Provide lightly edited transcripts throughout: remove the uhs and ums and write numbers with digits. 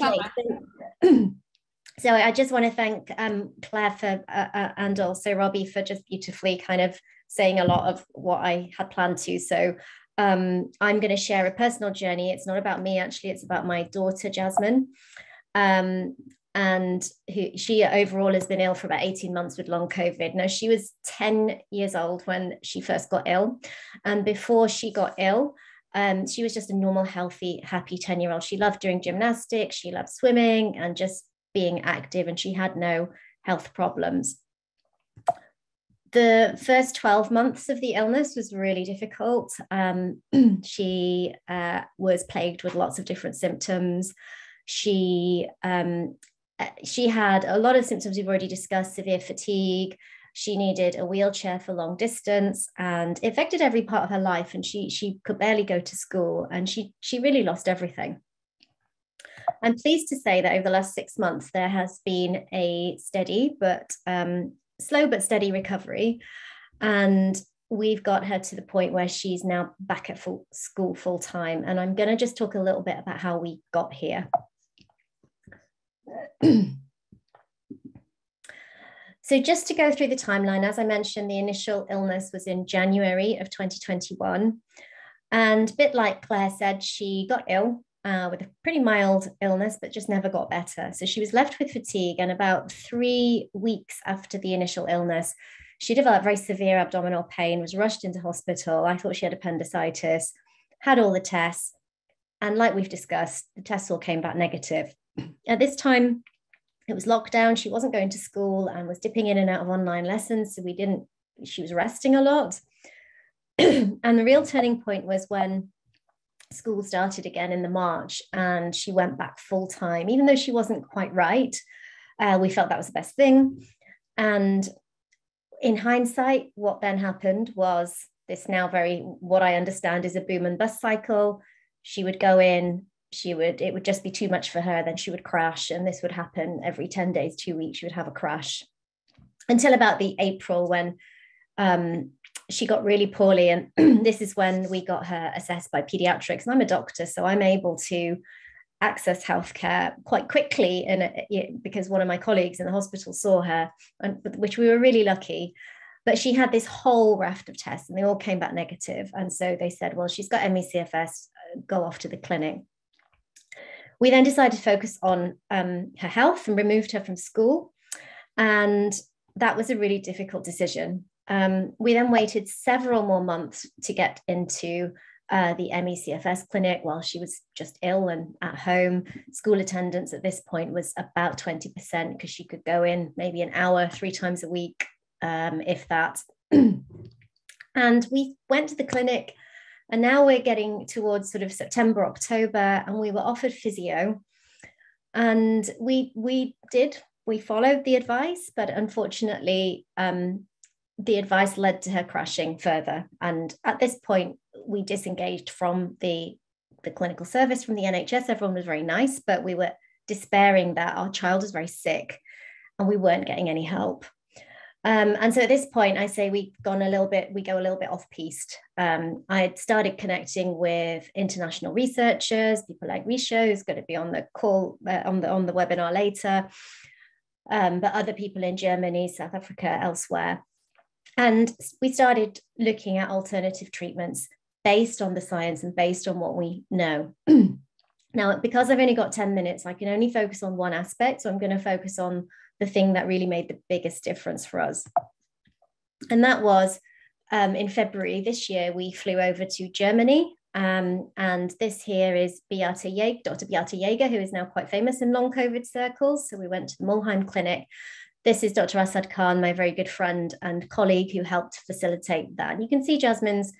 Okay. So I just want to thank Claire for and also Robbie for just beautifully kind of saying a lot of what I had planned to. So I'm going to share a personal journey. It's not about me, actually. It's about my daughter, Jasmine. And she overall has been ill for about 18 months with long COVID. Now, she was 10 years old when she first got ill. And before she got ill, she was just a normal, healthy, happy 10-year-old. She loved doing gymnastics. She loved swimming and just being active, and she had no health problems. The first 12 months of the illness was really difficult. She was plagued with lots of different symptoms. She had a lot of symptoms we've already discussed: severe fatigue. She needed a wheelchair for long distance, and it affected every part of her life. And she could barely go to school, and she really lost everything. I'm pleased to say that over the last 6 months, there has been a steady but slow but steady recovery. And we've got her to the point where she's now back at school full time. And I'm going to just talk a little bit about how we got here. So just to go through the timeline, as I mentioned, the initial illness was in January of 2021. And a bit like Claire said, she got ill with a pretty mild illness, but just never got better. So she was left with fatigue, and about 3 weeks after the initial illness, she developed very severe abdominal pain, was rushed into hospital. I thought she had appendicitis, had all the tests, and like we've discussed, the tests all came back negative. At this time, it was lockdown. She wasn't going to school and was dipping in and out of online lessons, so she was resting a lot. And the real turning point was when school started again in the March, and she went back full time, even though she wasn't quite right. We felt that was the best thing. And in hindsight, what then happened was this now what I understand is a boom and bust cycle. She would go in, it would just be too much for her. Then she would crash, and this would happen every 10 days, 2 weeks, she would have a crash until about the April when she got really poorly. And this is when we got her assessed by pediatrics. And I'm a doctor, so I'm able to access healthcare quite quickly, and because one of my colleagues in the hospital saw her, which we were really lucky. But she had this whole raft of tests, and they all came back negative. And so they said, well, she's got MECFS, go off to the clinic. We then decided to focus on her health and removed her from school. And that was a really difficult decision. We then waited several more months to get into the MECFS clinic while she was just ill and at home. School attendance at this point was about 20% because she could go in maybe an hour 3 times a week, if that. And we went to the clinic, and now we're getting towards sort of September, October, and we were offered physio. And we followed the advice, but unfortunately, the advice led to her crashing further. And at this point, we disengaged from the clinical service, from the NHS. Everyone was very nice, but we were despairing that our child was very sick and we weren't getting any help. And so at this point, I say we go a little bit off piste. I started connecting with international researchers, people like Risho, who's going to be on the call, on the webinar later, but other people in Germany, South Africa, elsewhere. And we started looking at alternative treatments based on the science and based on what we know. Now, because I've only got 10 minutes, I can only focus on one aspect. So I'm going to focus on the thing that really made the biggest difference for us. And that was in February this year, we flew over to Germany. And this here is Dr. Bearta Jaeger, who is now quite famous in long COVID circles. So we went to the Mulheim clinic. This is Dr. Asad Khan, my very good friend and colleague who helped facilitate that. And you can see Jasmine's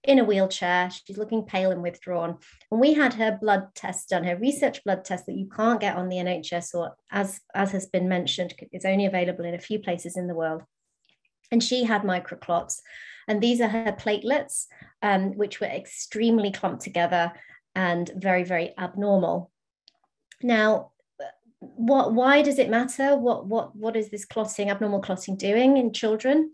in a wheelchair. She's looking pale and withdrawn. And we had her blood test done, her research blood test that you can't get on the NHS, or as has been mentioned, is only available in a few places in the world. And she had microclots. And these are her platelets, which were extremely clumped together and very, very abnormal. Now, why does it matter? What is this clotting, abnormal clotting, doing in children?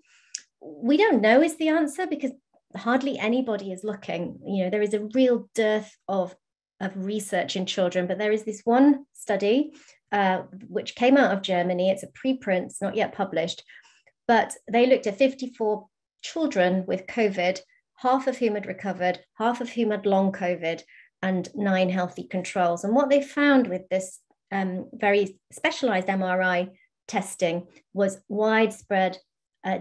We don't know is the answer, because hardly anybody is looking. You know, there is a real dearth of of research in children, but there is this one study which came out of Germany. It's a preprint, it's not yet published, but they looked at 54 children with COVID, half of whom had recovered, half of whom had long COVID, and 9 healthy controls. And what they found with this very specialized MRI testing was widespread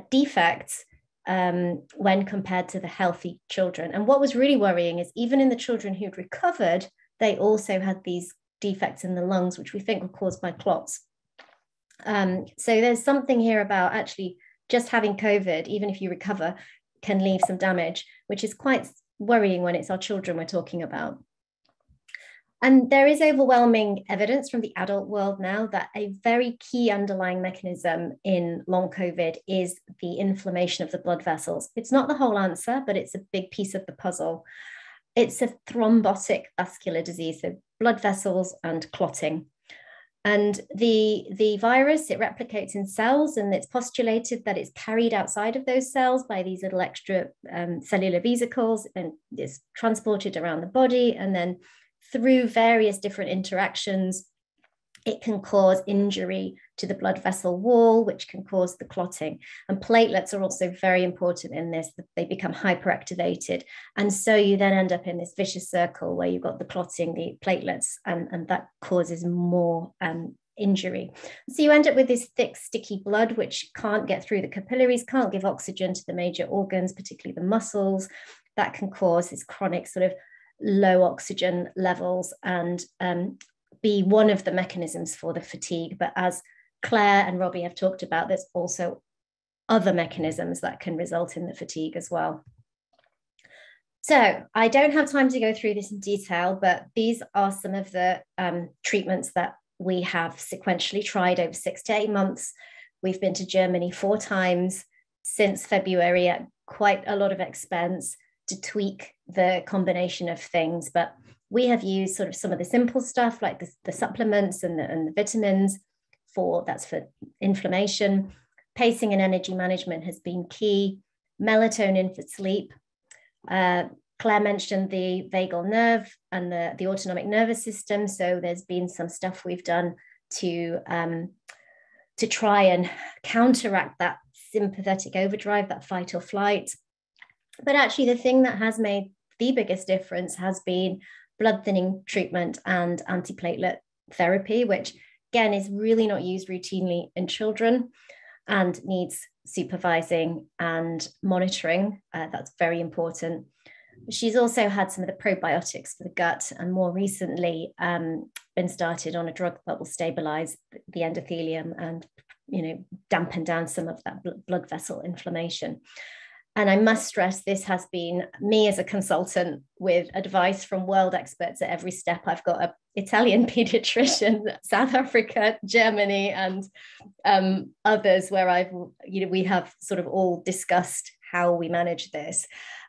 defects when compared to the healthy children. And what was really worrying is even in the children who'd recovered, they also had these defects in the lungs, which we think were caused by clots. So there's something here about actually just having COVID, even if you recover, can leave some damage, which is quite worrying when it's our children we're talking about. And there is overwhelming evidence from the adult world now that a very key underlying mechanism in long COVID is the inflammation of the blood vessels. It's not the whole answer, but it's a big piece of the puzzle. It's a thrombotic vascular disease, so blood vessels and clotting. And the virus, it replicates in cells, and it's postulated that it's carried outside of those cells by these little extra cellular vesicles, and is transported around the body, and then through various different interactions, it can cause injury to the blood vessel wall, which can cause the clotting. And platelets are also very important in this. They become hyperactivated. And so you then end up in this vicious circle where you've got the clotting, the platelets, and that causes more injury. So you end up with this thick, sticky blood, which can't get through the capillaries, can't give oxygen to the major organs, particularly the muscles. That can cause this chronic sort of low oxygen levels and be one of the mechanisms for the fatigue. But as Claire and Robbie have talked about, there's also other mechanisms that can result in the fatigue as well. So I don't have time to go through this in detail, but these are some of the treatments that we have sequentially tried over 6 to 8 months. We've been to Germany 4 times since February at quite a lot of expense to tweak the combination of things. But we have used sort of some of the simple stuff like the supplements and the vitamins that's for inflammation. Pacing and energy management has been key. Melatonin for sleep. Claire mentioned the vagal nerve and the autonomic nervous system. So there's been some stuff we've done to try and counteract that sympathetic overdrive, that fight or flight. But actually the thing that has made the biggest difference has been blood thinning treatment and antiplatelet therapy, which again is really not used routinely in children and needs supervising and monitoring. That's very important. She's also had some of the probiotics for the gut, and more recently been started on a drug that will stabilize the endothelium and dampen down some of that blood vessel inflammation. And I must stress, this has been me as a consultant with advice from world experts at every step. I've got an Italian pediatrician, South Africa, Germany, and others where we have sort of all discussed how we manage this.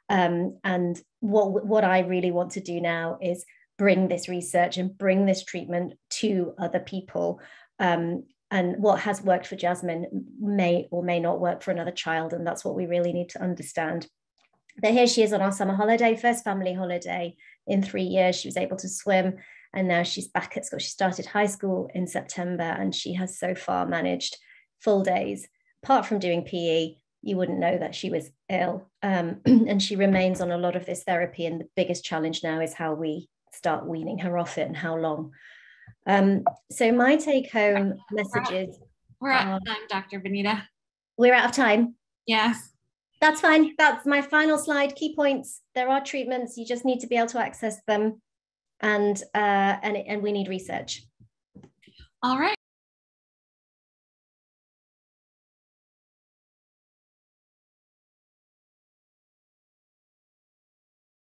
And what I really want to do now is bring this research and bring this treatment to other people. And what has worked for Jasmine may or may not work for another child. And that's what we really need to understand. But here she is on our summer holiday, first family holiday in 3 years. She was able to swim, and now she's back at school. She started high school in September, and she has so far managed full days. Apart from doing PE, you wouldn't know that she was ill. And she remains on a lot of this therapy. And the biggest challenge now is how we start weaning her off it and how long. So my take-home messages. We're out of time, Dr. Binita. We're out of time? Yes. That's fine. That's my final slide. Key points. There are treatments. You just need to be able to access them. And we need research. All right.